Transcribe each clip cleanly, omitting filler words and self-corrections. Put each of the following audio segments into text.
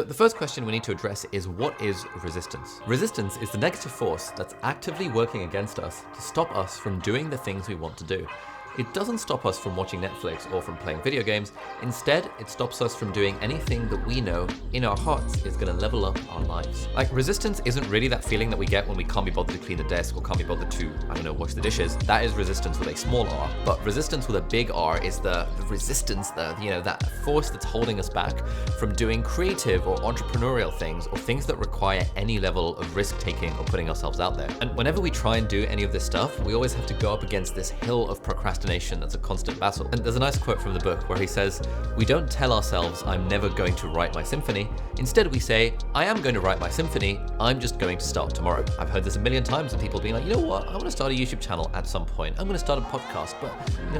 The first question we need to address is, what is resistance? Resistance is the negative force that's actively working against us to stop us from doing the things we want to do. It doesn't stop us from watching Netflix or from playing video games. Instead, it stops us from doing anything that we know in our hearts is gonna level up our lives. Like, resistance isn't really that feeling that we get when we can't be bothered to clean the desk or can't be bothered to, I don't know, wash the dishes. That is resistance with a small r. But resistance with a big R is the resistance, that force that's holding us back from doing creative or entrepreneurial things or things that require any level of risk taking or putting ourselves out there. And whenever we try and do any of this stuff, we always have to go up against this hill of procrastination that's a constant battle. And there's a nice quote from the book where he says, "We don't tell ourselves I'm never going to write my symphony. Instead we say, I am going to write my symphony, I'm just going to start tomorrow." I've heard this a million times of people being like, you know what, I want to start a YouTube channel at some point. I'm going to start a podcast, but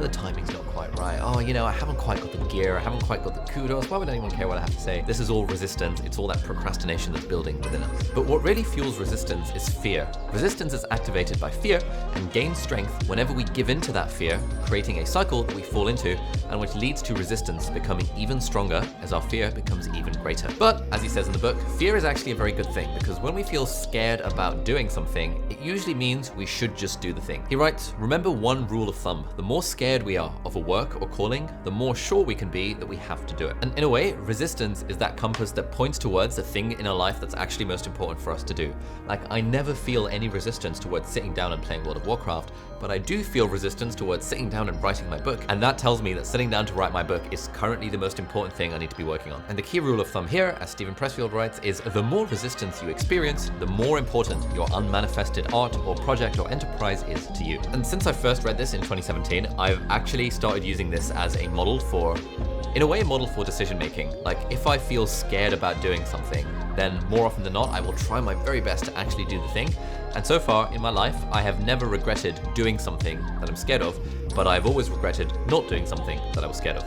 the timing's not quite right. I haven't quite got the gear, I haven't quite got the kudos. Why would anyone care what I have to say? This is all resistance. It's all that procrastination that's building within us. But what really fuels resistance is fear. Resistance is activated by fear and gains strength whenever we give in to that fear, creating a cycle that we fall into and which leads to resistance becoming even stronger as our fear becomes even greater. But as he says in the book, fear is actually a very good thing, because when we feel scared about doing something, it usually means we should just do the thing. He writes, "Remember one rule of thumb: the more scared we are of a work or calling, the more sure we can be that we have to do it." And in a way, resistance is that compass that points towards the thing in our life that's actually most important for us to do. Like, I never feel any resistance towards sitting down and playing World of Warcraft, but I do feel resistance towards sitting down and writing my book. And that tells me that sitting down to write my book is currently the most important thing I need to be working on. And the key rule of thumb here, as Stephen Pressfield writes, is the more resistance you experience, the more important your unmanifested art or project or enterprise is to you. And since I first read this in 2017, I've actually started using this as a model for, in a way, a model for decision making. Like, if I feel scared about doing something, then more often than not, I will try my very best to actually do the thing. And so far in my life, I have never regretted doing something that I'm scared of, but I've always regretted not doing something that I was scared of.